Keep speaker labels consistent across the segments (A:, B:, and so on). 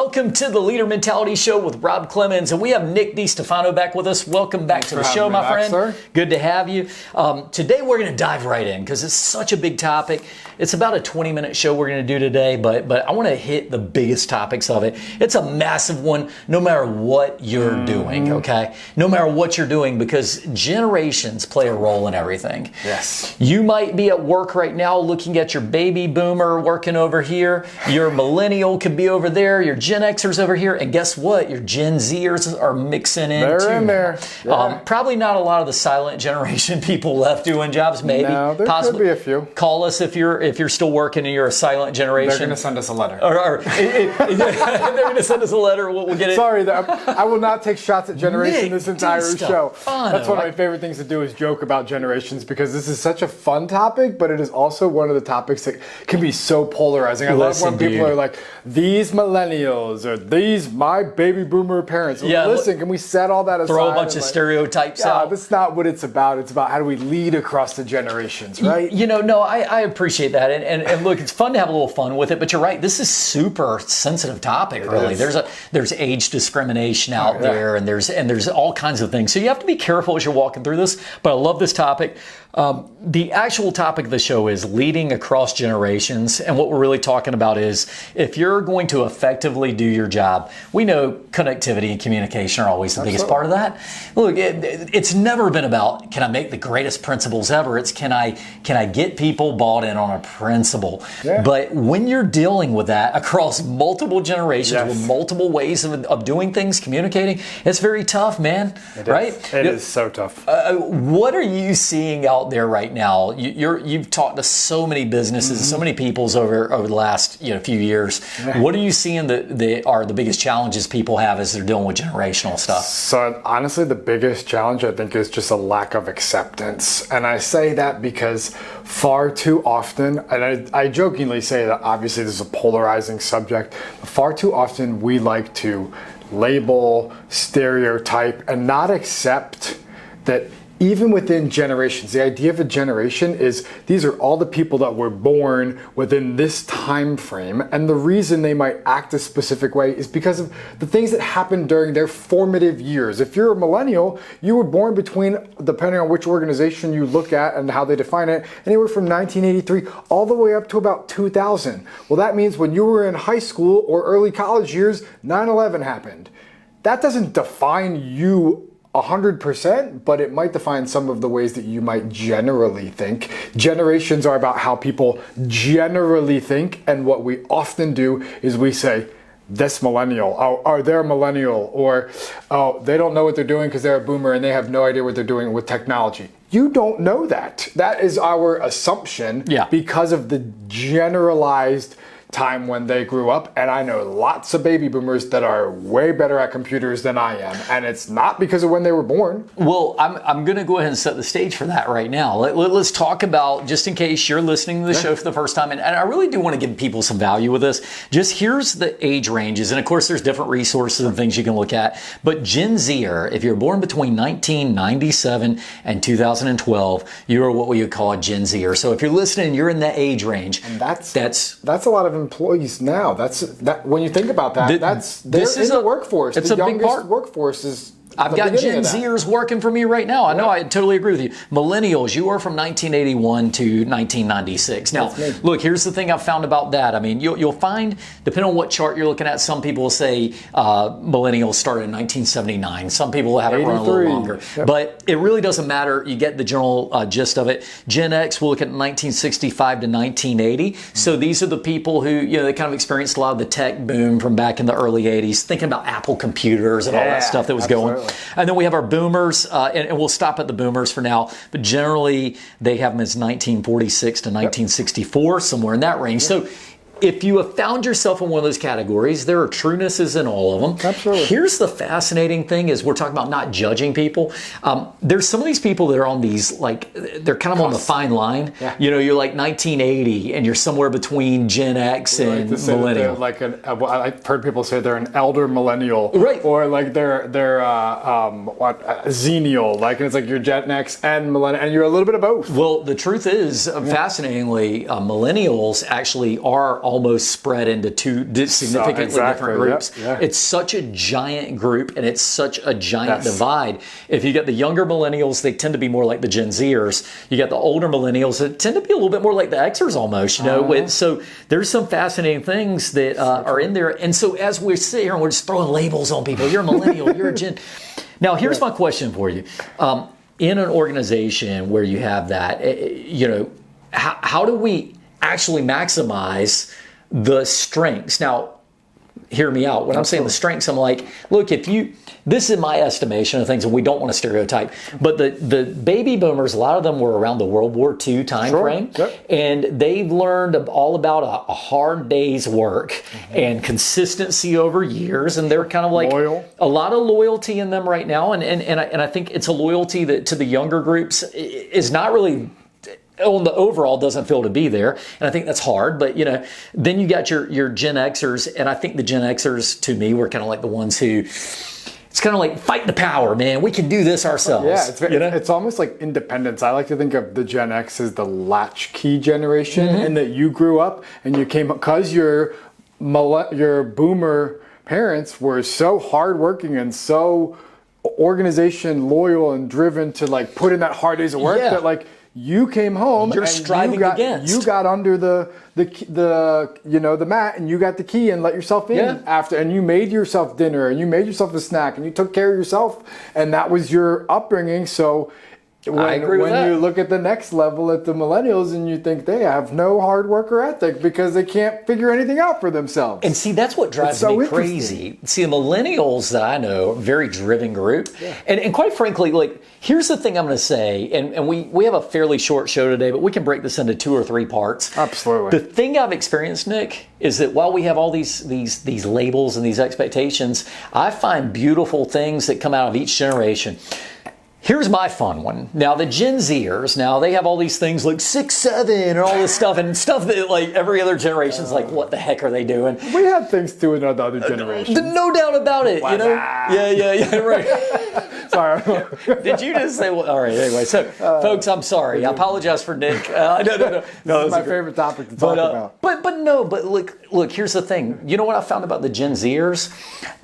A: Welcome to the Leader Mentality Show with Rob Clemens, and we have Nick DeStefano back with us. Welcome back to the show, my friend.
B: Sir.
A: Good to have you. Today we're going to dive right in because it's such a big topic. It's about a 20-minute show we're going to do today, but I want to hit the biggest topics of it. It's a massive one, no matter what you're doing, okay? No matter what you're doing, because generations play a role in everything.
B: Yes.
A: You might be at work right now looking at your baby boomer working over here. Your millennial could be over there. Your Gen Xers over here. And guess what? Your Gen Zers are mixing in too.
B: They're in there. Yeah.
A: Probably not a lot of the silent generation people left doing jobs, maybe.
B: No, there
A: possibly.
B: could be a few.
A: Call us if you're still working and you're a silent generation.
B: They're going to send us a letter.
A: They're going to send us a letter. We'll get it.
B: Sorry, I will not take shots at generation
A: Nick
B: this entire show.
A: DeStefano.
B: That's one of my favorite things to do is joke about generations because this is such a fun topic, but it is also one of the topics that can be so polarizing. I love when people are like, these millennials or these my baby boomer parents.
A: Yeah,
B: listen, can we set all that aside?
A: Throw a bunch of stereotypes out.
B: That's not what it's about. It's about how do we lead across the generations, right?
A: I appreciate that. And look, it's fun to have a little fun with it, but you're right. This is super sensitive topic, really. There's age discrimination out there, and there's all kinds of things. So you have to be careful as you're walking through this, but I love this topic. The actual topic of the show is leading across generations, and what we're really talking about is if you're going to effectively do your job, we know connectivity and communication are always the biggest part of that. Look, it's never been about can I make the greatest principles ever. It's can I get people bought in on a principle. Yeah. But when you're dealing with that across multiple generations with multiple ways of doing things, communicating, it's very tough, man.
B: It is so tough.
A: What are you seeing out there right now? You've talked to so many businesses, so many peoples over the last few years. Yeah. What are you seeing that are the biggest challenges people have as they're dealing with generational stuff?
B: So honestly, the biggest challenge I think is just a lack of acceptance. And I say that because far too often, and I jokingly say that obviously this is a polarizing subject, far too often we like to label, stereotype, and not accept that even within generations, the idea of a generation is these are all the people that were born within this time frame, and the reason they might act a specific way is because of the things that happened during their formative years. If you're a millennial, you were born between, depending on which organization you look at and how they define it, anywhere from 1983 all the way up to about 2000. Well, that means when you were in high school or early college years, 9/11 happened. That doesn't define you 100%, but it might define some of the ways that you might generally think. Generations are about how people generally think, and what we often do is we say, this millennial, or they're millennial, or oh, they don't know what they're doing because they're a boomer and they have no idea what they're doing with technology. You don't know that. That is our assumption because of the generalized time when they grew up, and I know lots of baby boomers that are way better at computers than I am, and it's not because of when they were born.
A: Well, I'm going to go ahead and set the stage for that right now. Let's talk about, just in case you're listening to the show for the first time, and I really do want to give people some value with this. Just here's the age ranges, and of course there's different resources and things you can look at, but Gen Zer, if you're born between 1997 and 2012, you are what we would call a Gen Zer. So if you're listening, you're in that age range.
B: And that's a lot of employees now. That when you think about that, they're in the workforce.
A: It's
B: the
A: a big
B: youngest
A: part.
B: Workforce is.
A: I've got Gen Zers working for me right now. I know, I totally agree with you. Millennials, you are from 1981 to 1996. Now, look, here's the thing I've found about that. I mean, you'll find, depending on what chart you're looking at, some people will say millennials started in 1979. Some people will have it run a little longer. Yep. But it really doesn't matter. You get the general gist of it. Gen X, we'll look at 1965 to 1980. So these are the people who, they kind of experienced a lot of the tech boom from back in the early 80s, thinking about Apple computers and all that stuff that was going. And then we have our boomers, and we'll stop at the boomers for now, but generally they have them as 1946 to 1964, somewhere in that range. So if you have found yourself in one of those categories, there are truenesses in all of them.
B: Absolutely.
A: Here's the fascinating thing is we're talking about not judging people. There's some of these people that are on these, like, they're kind of on the fine line. Yeah. You're like 1980 and you're somewhere between Gen X and millennial.
B: Like I've heard people say they're an elder millennial.
A: Right.
B: Or like they're Xennial. Like, it's like you're Gen X and millennial, and you're a little bit of both.
A: Well, the truth is, fascinatingly, millennials actually are almost spread into two significantly different groups.
B: Yeah.
A: It's such a giant group, and it's such a giant divide. If you get the younger millennials, they tend to be more like the Gen Zers. You got the older millennials that tend to be a little bit more like the Xers almost, So there's some fascinating things that are in there. And so as we sit here and we're just throwing labels on people, you're a millennial, you're a Gen. Now, here's my question for you. In an organization where you have that, how do we actually maximize the strengths? Now, hear me out. When I'm saying the strengths, I'm like, look, this is my estimation of things, and we don't want to stereotype, but the baby boomers, a lot of them were around the World War II time frame, and they've learned all about a hard day's work and consistency over years, and they're kind of like a lot of loyalty in them right now, and I think it's a loyalty that to the younger groups is not really on the overall doesn't feel to be there. And I think that's hard, but then you got your Gen Xers, and I think the Gen Xers to me were kind of like the ones who, it's kind of like fight the power, man. We can do this ourselves.
B: Yeah, it's almost like independence. I like to think of the Gen X as the latchkey generation, and that you grew up and you came because your boomer parents were so hardworking and so organization loyal and driven to like put in that hard days of work that like you came home
A: you're
B: and
A: striving against.
B: You got under the mat and you got the key and let yourself in after, and you made yourself dinner and you made yourself a snack and you took care of yourself, and that was your upbringing. So when you look at the next level at the millennials and you think they have no hard work or ethic because they can't figure anything out for themselves.
A: And see, that's what drives me crazy. See, the millennials that I know, very driven group. And quite frankly, like, here's the thing I'm going to say, and we have a fairly short show today, but we can break this into 2 or 3 parts.
B: Absolutely.
A: The thing I've experienced, Nick, is that while we have all these labels and these expectations, I find beautiful things that come out of each generation. Here's my fun one. Now, the Gen Zers, they have all these things like 6, 7 and all this stuff, and stuff that like every other generation's like, what the heck are they doing?
B: We had things too in the other generations.
A: No doubt about it, Yeah, right.
B: Sorry.
A: Did you just say, all right, anyway. So, folks, I'm sorry. I apologize for Nick. No.
B: This is my favorite topic to talk about.
A: But look, here's the thing. You know what I found about the Gen Zers?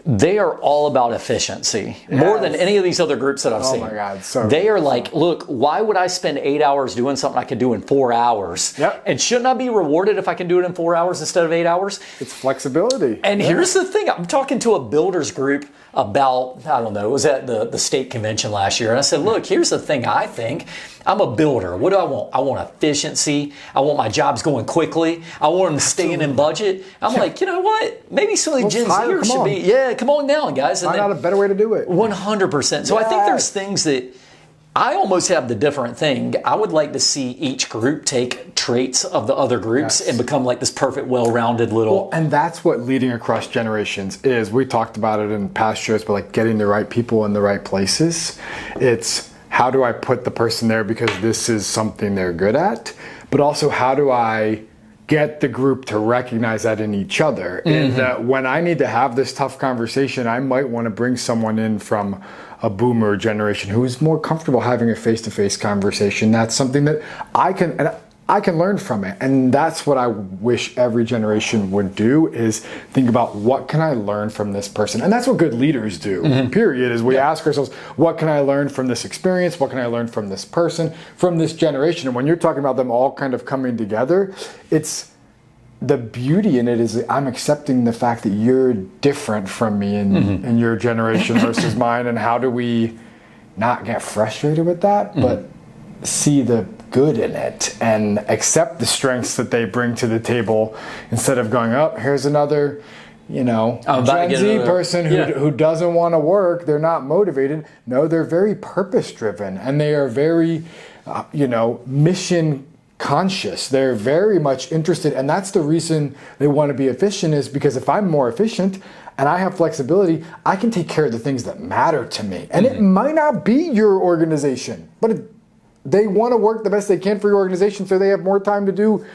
A: They are all about efficiency more than any of these other groups that I've seen.
B: Oh my God.
A: They are like, look, why would I spend 8 hours doing something I could do in 4 hours? And shouldn't I be rewarded if I can do it in 4 hours instead of 8 hours?
B: It's flexibility.
A: And here's the thing. I'm talking to a builders group about, I don't know, it was at the state convention last year. And I said, look, here's the thing I think. I'm a builder. What do I want? I want efficiency. I want my jobs going quickly. I want them staying in budget. I'm like, you know what? Maybe some of the Gen Zers should be, come on now, guys.
B: Find out a better way to do it.
A: 100%. So I think there's things that I almost have the different thing. I would like to see each group take traits of the other groups and become like this perfect, well-rounded little.
B: Well, and that's what leading across generations is. We talked about it in past shows, but like getting the right people in the right places. It's how do I put the person there because this is something they're good at, but also how do I get the group to recognize that in each other. And that when I need to have this tough conversation, I might want to bring someone in from a boomer generation who's more comfortable having a face-to-face conversation. That's something that I can learn from it. And that's what I wish every generation would do, is think about what can I learn from this person? And that's what good leaders do, period, is we ask ourselves, what can I learn from this experience? What can I learn from this person, from this generation? And when you're talking about them all kind of coming together, it's the beauty in it is that I'm accepting the fact that you're different from me in your generation versus mine. And how do we not get frustrated with that, but see the good in it and accept the strengths that they bring to the table instead of going, oh, here's another, Gen Z person who doesn't want to work. They're not motivated. No, they're very purpose driven and they are very, mission conscious. They're very much interested. And that's the reason they want to be efficient, is because if I'm more efficient and I have flexibility, I can take care of the things that matter to me. And it might not be your organization, but they want to work the best they can for your organization so they have more time to do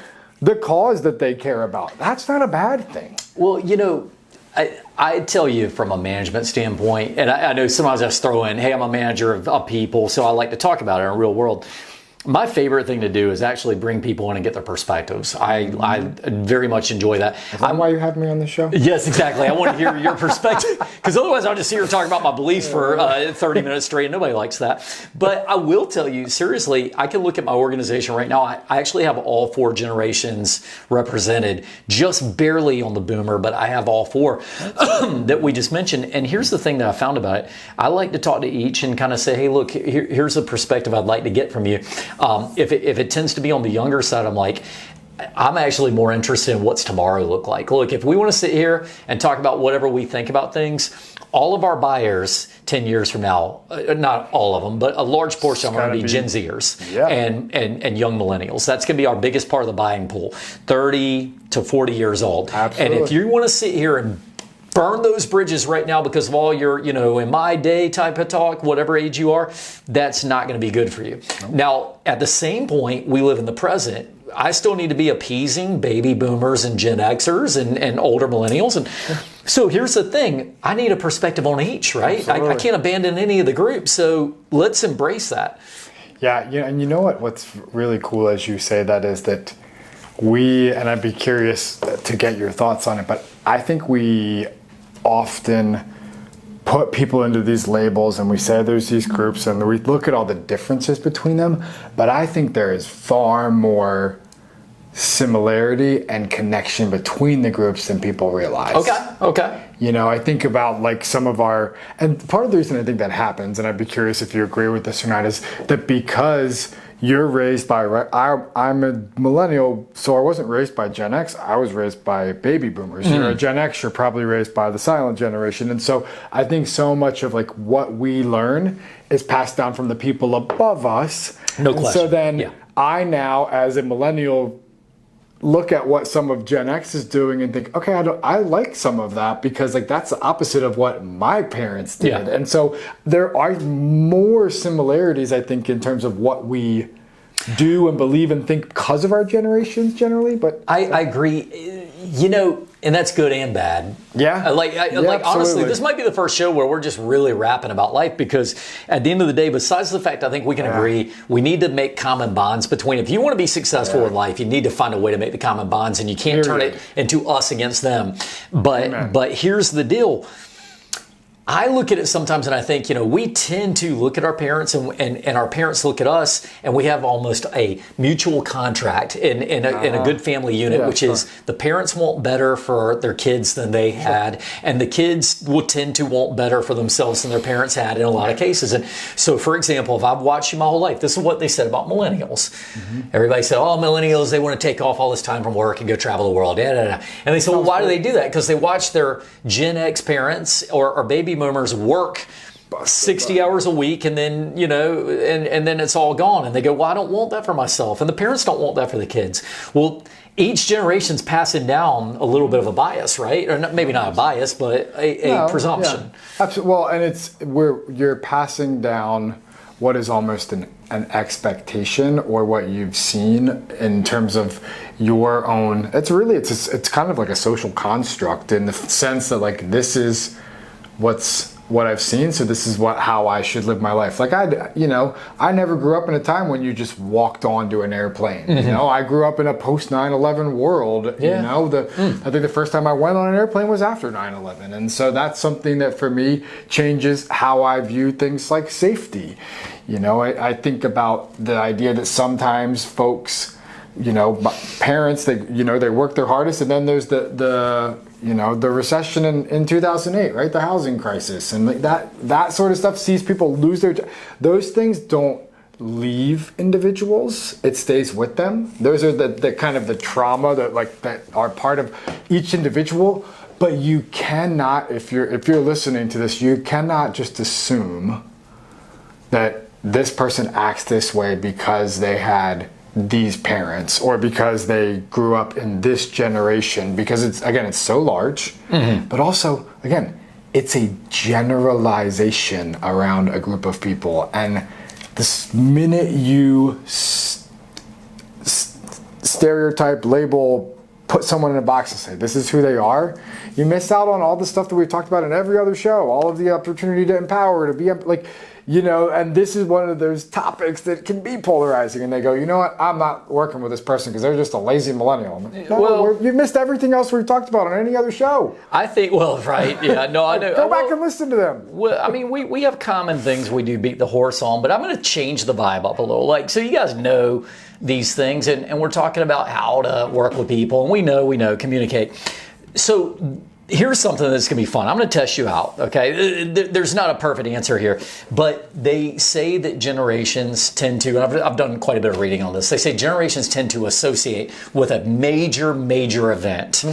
B: the cause that they care about. That's not a bad thing.
A: Well, I tell you from a management standpoint, and I know sometimes I just throw in, hey, I'm a manager of people, so I like to talk about it in the real world. My favorite thing to do is actually bring people in and get their perspectives. I very much enjoy that.
B: Is that why you have me on the show?
A: Yes, exactly. I want to hear your perspective, because otherwise I'll just hear talking about my beliefs for 30 minutes straight, and nobody likes that. But I will tell you, seriously, I can look at my organization right now. I actually have all 4 generations represented, just barely on the boomer, but I have all 4 that we just mentioned. And here's the thing that I found about it. I like to talk to each and kind of say, hey, look, here's a perspective I'd like to get from you. If it tends to be on the younger side, I'm like, I'm actually more interested in what's tomorrow look like. Look, if we want to sit here and talk about whatever we think about things, all of our buyers 10 years from now, not all of them, but a large portion of them are going to be Gen Zers and young millennials. That's going to be our biggest part of the buying pool, 30 to 40 years old.
B: Absolutely.
A: And if you want to sit here and burn those bridges right now because of all your, in my day type of talk, whatever age you are, that's not going to be good for you. Nope. Now, at the same point, we live in the present. I still need to be appeasing baby boomers and Gen Xers and older millennials. And so here's the thing. I need a perspective on each, right? I can't abandon any of the groups. So let's embrace that.
B: Yeah, and you know what's really cool as you say that is that and I'd be curious to get your thoughts on it, but I think we often put people into these labels and we say there's these groups and we look at all the differences between them, but I think there is far more similarity and connection between the groups than people realize.
A: Okay.
B: I think about like some of and part of the reason I think that happens, and I'd be curious if you agree with this or not, is that because you're raised by, I'm a millennial, so I wasn't raised by Gen X, I was raised by baby boomers. You're a Gen X, you're probably raised by the silent generation. And so I think so much of like what we learn is passed down from the people above us.
A: No question.
B: So then I now, as a millennial, look at what some of Gen X is doing and think, okay, I like some of that because like that's the opposite of what my parents did. Yeah. And so there are more similarities, I think, in terms of what we do and believe and think because of our generations generally. But
A: I agree. And that's good and bad.
B: Yeah.
A: Honestly, this might be the first show where we're just really rapping about life, because at the end of the day, besides the fact I think we can agree, we need to make common bonds between. If you want to be successful in life, you need to find a way to make the common bonds, and you can't turn it into us against them. But here's the deal. I look at it sometimes and I think, we tend to look at our parents and our parents look at us, and we have almost a mutual contract in a good family unit, which is the parents want better for their kids than they had, and the kids will tend to want better for themselves than their parents had in a lot of cases. And so, for example, if I've watched you my whole life, this is what they said about millennials. Mm-hmm. Everybody said, millennials, they want to take off all this time from work and go travel the world. And they said, why do they do that? Because they watch their Gen X parents or baby boomers work 60 hours a week, and then and then it's all gone, and they go, well, I don't want that for myself, and the parents don't want that for the kids. Well, each generation's passing down a little bit of a bias, right? Or maybe not a bias, but a presumption.
B: Yeah. Absolutely. Well, and it's where you're passing down what is almost an expectation or what you've seen in terms of your own. It's kind of like a social construct in the sense that like this is what I've seen, so this is how I should live my life. Like I never grew up in a time when you just walked onto an airplane. Mm-hmm. I grew up in a post 9/11 world. Yeah. I think the first time I went on an airplane was after 9/11, and so that's something that for me changes how I view things like safety. I think about the idea that sometimes folks, parents, they work their hardest, and then there's the recession in 2008, right? The housing crisis, and like that sort of stuff sees people lose those things don't leave individuals. It stays with them. Those are the kind of the trauma that are part of each individual. But you cannot, if you're listening to this, you cannot just assume that this person acts this way because they had these parents or because they grew up in this generation, because it's so large, but also, again, it's a generalization around a group of people. And this minute you stereotype, label, put someone in a box and say, this is who they are, you miss out on all the stuff that we've talked about in every other show, all of the opportunity to empower, to be like, and this is one of those topics that can be polarizing. And they go, you know what? I'm not working with this person because they're just a lazy millennial. You missed everything else we've talked about on any other show.
A: I think, right. Yeah, no, I know.
B: Go back and listen to them.
A: Well, I mean, we have common things we do beat the horse on, but I'm going to change the vibe up a little. Like, so you guys know these things, and we're talking about how to work with people, and we know, communicate. So here's something that's going to be fun. I'm going to test you out, okay? There's not a perfect answer here, but they say that generations tend to, and I've done quite a bit of reading on this, they say generations tend to associate with a major event,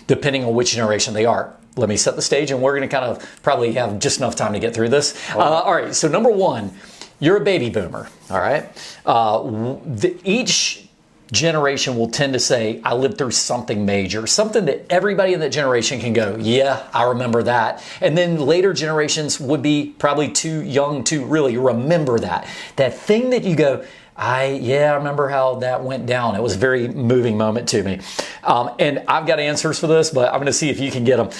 A: depending on which generation they are. Let me set the stage, and we're going to kind of probably have just enough time to get through this. All right, so number one, you're a baby boomer, all right? Each generation will tend to say, I lived through something major, something that everybody in that generation can go, yeah, I remember that. And then later generations would be probably too young to really remember that. That thing that you go, I remember how that went down. It was a very moving moment to me. And I've got answers for this, but I'm going to see if you can get them.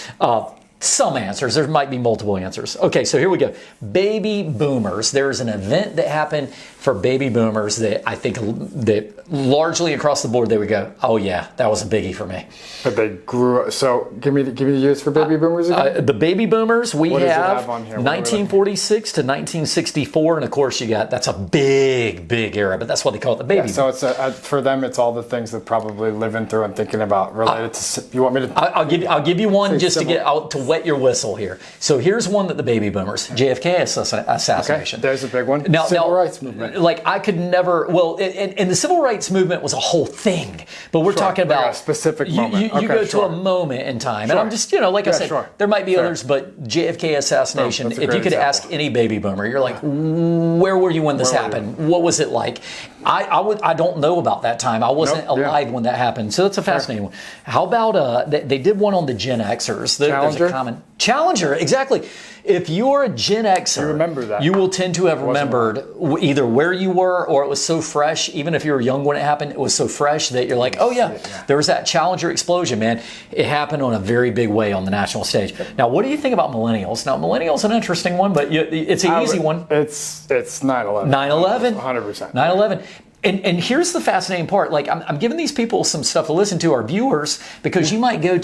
A: Some answers. There might be multiple answers. Okay, so here we go. Baby boomers. There's an event that happened for baby boomers that I think that largely across the board they would go, oh yeah, that was a biggie for me.
B: But they grew up. So give me the years for baby boomers again.
A: The baby boomers we have
B: on here?
A: 1946 to 1964, and of course that's a big era. But that's what they call it, the baby.
B: So it's for them. It's all the things they're probably living through and thinking about related to. You want me to?
A: I'll give you one just to get out to wet your whistle here. So here's one that the baby boomers, JFK assassination.
B: Okay, there's a big one. Civil rights movement.
A: Like I could never, and the civil rights movement was a whole thing, but we're talking about
B: a specific moment.
A: You go to a moment in time, and I'm just, like I said, there might be others, but JFK assassination, if you could ask any baby boomer, you're like, where were you when this happened? What was it like? I don't know about that time. I wasn't alive when that happened. So that's a fascinating one. How about, they did one on the Gen Xers.
B: Challenger?
A: There's a common Challenger, exactly. If you're a Gen Xer,
B: you remember that.
A: You will tend to have remembered either where you were or it was so fresh, even if you were young when it happened, it was so fresh that you're like, oh yeah, there was that Challenger explosion, man. It happened on a very big way on the national stage. Now, what do you think about millennials? Now, millennials an interesting one, but it's an easy one.
B: It's 9/11.
A: 9/11?
B: 100%.
A: 9/11. And here's the fascinating part. Like I'm giving these people some stuff to listen to, our viewers, because you might go,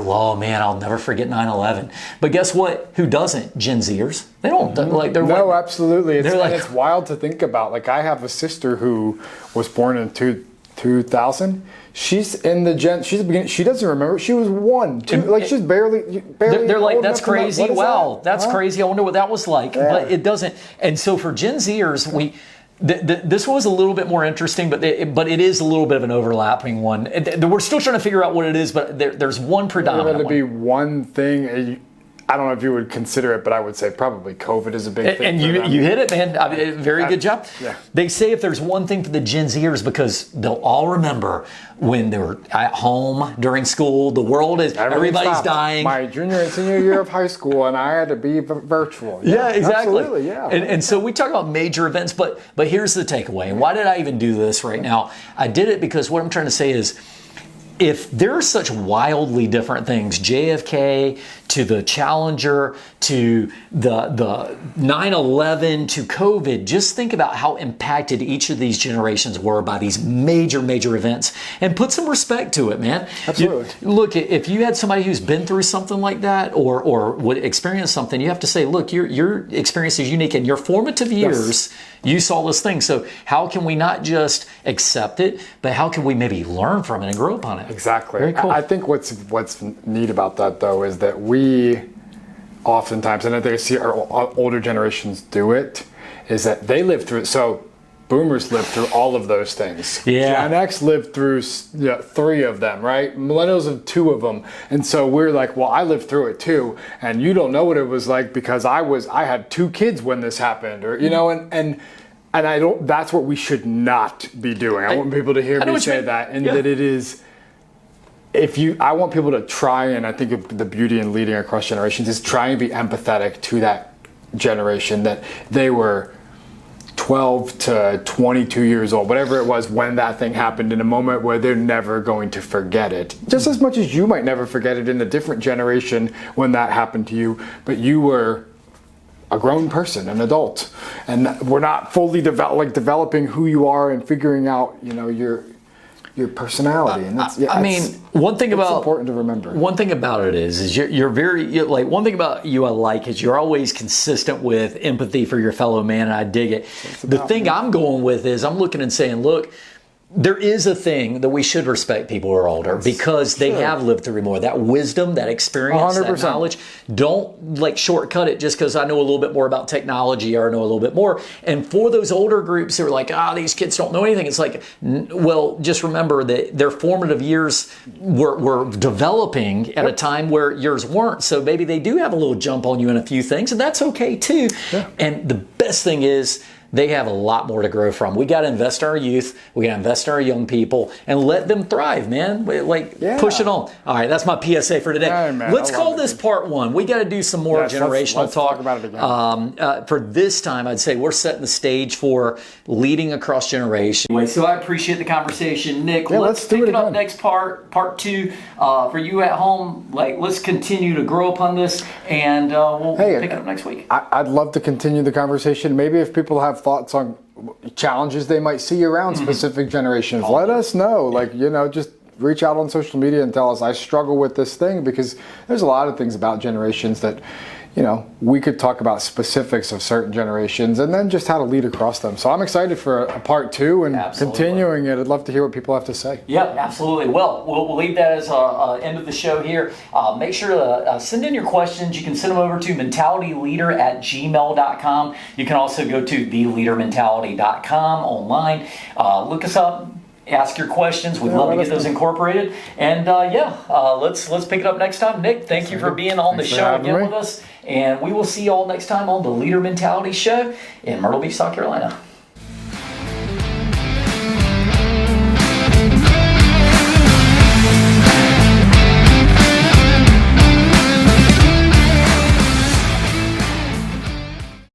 A: oh man, I'll never forget 9/11. But guess what? Who doesn't? Gen Zers. They don't
B: absolutely. It's wild to think about. Like I have a sister who was born in 2000. She's in the Gen. She's the beginning. She doesn't remember. She was 1, 2. Like she's barely.
A: They're like, that's crazy. Wow, that's crazy. I wonder what that was like. Yeah. But it doesn't. And so for Gen Zers, this was a little bit more interesting, but it is a little bit of an overlapping one. We're still trying to figure out what it is, but there's one predominant
B: one. There would be one thing. I don't know if you would consider it, but I would say probably COVID is a big thing.
A: And you hit it, man. Very good job.
B: Yeah.
A: They say if there's one thing for the Gen Zers, because they'll all remember when they were at home during school, the world is, everybody's dying.
B: My junior and senior year of high school, and I had to be virtual.
A: Yeah, exactly.
B: Absolutely, yeah.
A: And so we talk about major events, but here's the takeaway. And why did I even do this right now? I did it because what I'm trying to say is, if there are such wildly different things, JFK to the Challenger to the 9/11 to COVID, just think about how impacted each of these generations were by these major events, and put some respect to it, man.
B: Absolutely.
A: Look, if you had somebody who's been through something like that or would experience something, you have to say, look, your experience is unique. In your formative years, you saw this thing. So how can we not just accept it, but how can we maybe learn from it and grow upon it?
B: Exactly.
A: Very cool.
B: I think what's neat about that, though, is that we oftentimes, and I think I see our older generations do it, is that they live through it. So boomers lived through all of those things.
A: Yeah.
B: Gen X lived through 3 of them, right? Millennials have 2 of them. And so we're like, well, I lived through it too. And you don't know what it was like because I had 2 kids when this happened, or, and I don't, that's what we should not be doing. I want people to hear me say that. And that it is, I want people to try, and I think the beauty in leading across generations is try and be empathetic to that generation, that they were 12 to 22 years old, whatever it was when that thing happened, in a moment where they're never going to forget it. Just as much as you might never forget it in a different generation when that happened to you, but you were a grown person, an adult, and we're not fully developing who you are and figuring out, your personality. And that's,
A: one thing about
B: important to remember.
A: One thing about it is you're like, one thing about you I like is you're always consistent with empathy for your fellow man, and I dig it. The thing I'm going with is I'm looking and saying, look, there is a thing that we should respect people who are older because they have lived through more. That wisdom, that experience, 100%. That knowledge. Don't like shortcut it just because I know a little bit more about technology or I know a little bit more. And for those older groups that are like, these kids don't know anything. It's like, well, just remember that their formative years were developing at a time where yours weren't. So maybe they do have a little jump on you in a few things, and that's okay too. Yeah. And the best thing is, they have a lot more to grow from. We got to invest in our youth. We got to invest in our young people and let them thrive, man. Push it on. All right, that's my PSA for today. Yeah, man, let's call this part one. We got to do some more generational
B: let's talk about it again.
A: For this time, I'd say we're setting the stage for leading across generations. Anyway, so I appreciate the conversation, Nick. Let's pick it up next part two. For you at home, let's continue to grow upon this, and we'll pick it up next week.
B: I'd love to continue the conversation. Maybe if people have thoughts on challenges they might see around specific generations, let us know. Just reach out on social media and tell us, I struggle with this thing, because there's a lot of things about generations that, we could talk about specifics of certain generations and then just how to lead across them. So I'm excited for a part two and continuing it. I'd love to hear what people have to say.
A: Yep, absolutely. Well, we'll leave that as end of the show here. Make sure to send in your questions. You can send them over to mentalityleader@gmail.com. You can also go to theleadermentality.com online. Look us up. Ask your questions. We'd love to get those incorporated. And let's pick it up next time. Nick, thank you for being on the show again with us. And we will see you all next time on the Leader Mentality Show in Myrtle Beach, South Carolina.